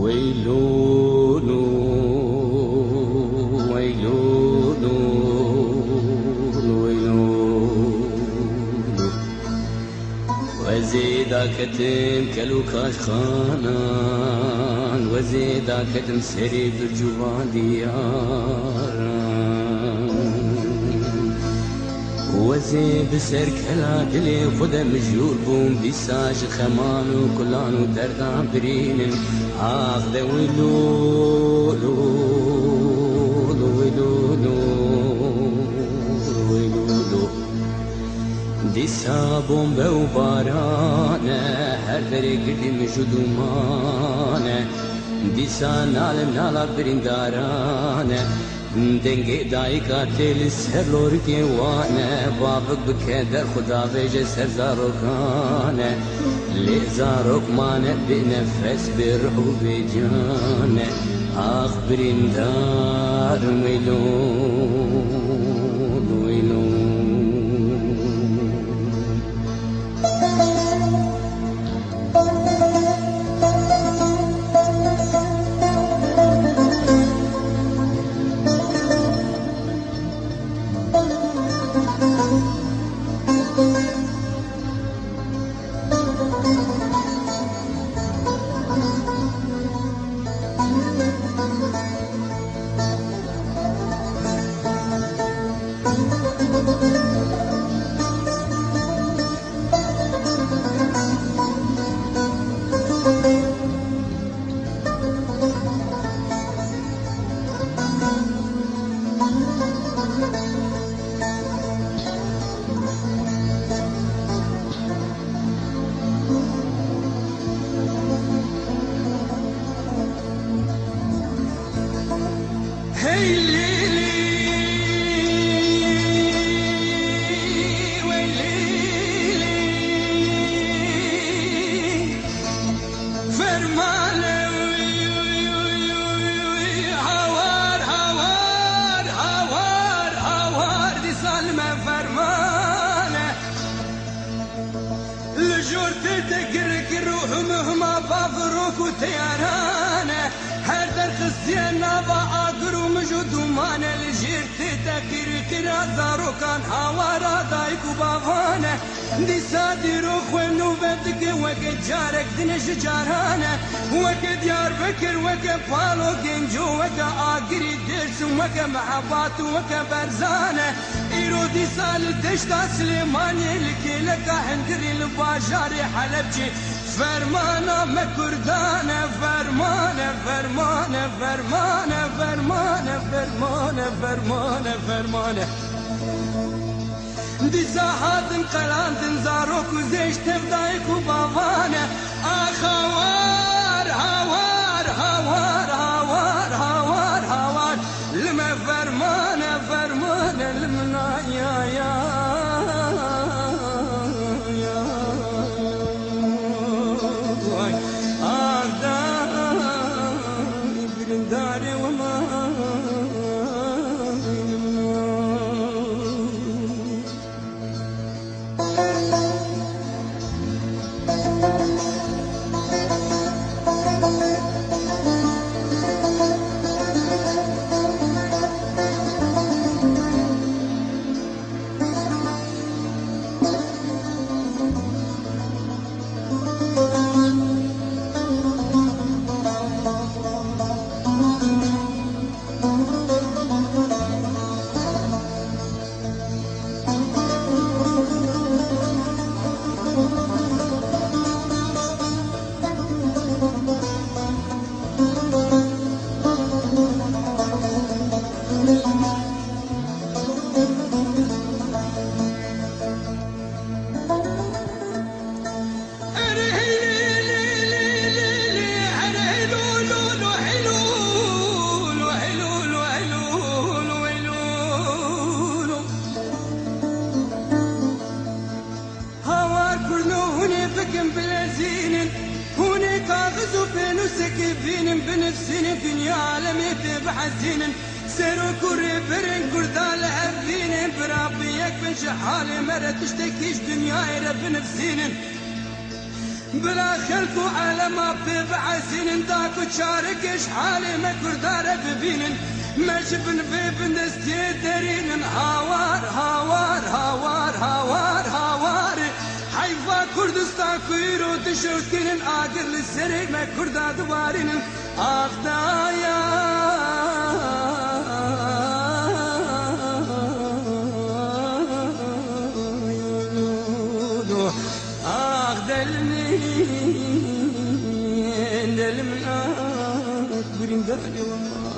ويلولو ويلولو ويلولو وزيدا كتم كلو كاش خانان وزيدا كتم سري بالجوان دياران وزي بسر كلا دلي خدا مجهول بوم بيساج خمان وكلان ودردان برين آخ ده ويلولو ويلولو ويلولو دي سابون بوبارانا هر دري قدي مجدومانا دي سانال نالا برندارانا دنگی دای کاتل سر لورکی وانه بابک بکدر خدا ویج سر زاروکانه لی زاروک مانه بنفس بروح و بجانه آخ برندار ویلون ویلون وتيارانه هر در خزينا باقر ومجدومانه لجيرت تكير كرازارو كان حوارا دايك وبافانه دي صادرو خوينو بدك وك جارك دنش جارانه وك ديار بكر وك بالو جنجو وك اقري درس وك محبات وك برزانه ايرو دي سال دشتا سليماني لك هندري الباجاري حلبجي فرمانه مكردانه فرمانه فرمانه فرمانه فرمانه فرمانه فرمانه فرمانه دي ساحات قلانت زاروك وزيش تفدايك وبافانه اخوار هوار هوار هوار هوار هوار لما فرمانه فرمانه لمنا يا سكبين بنفسين الدنيا عالمي بحزين سيرو كوري برن كردال هبين برابيك بن شحالي مرة تشتكيش دنيا رب نفسين بلا خلق وعلما في بعسين داك وشاركش حالي ما كردار ببين ما شفن في بنستي درين هاوار هاوار هاوار هاوار هاوار حيفا كردستان كيرو تشوتين آقر للسري ما كردا دوارين آخدايا دلمي دلمي أكبرين دالي والله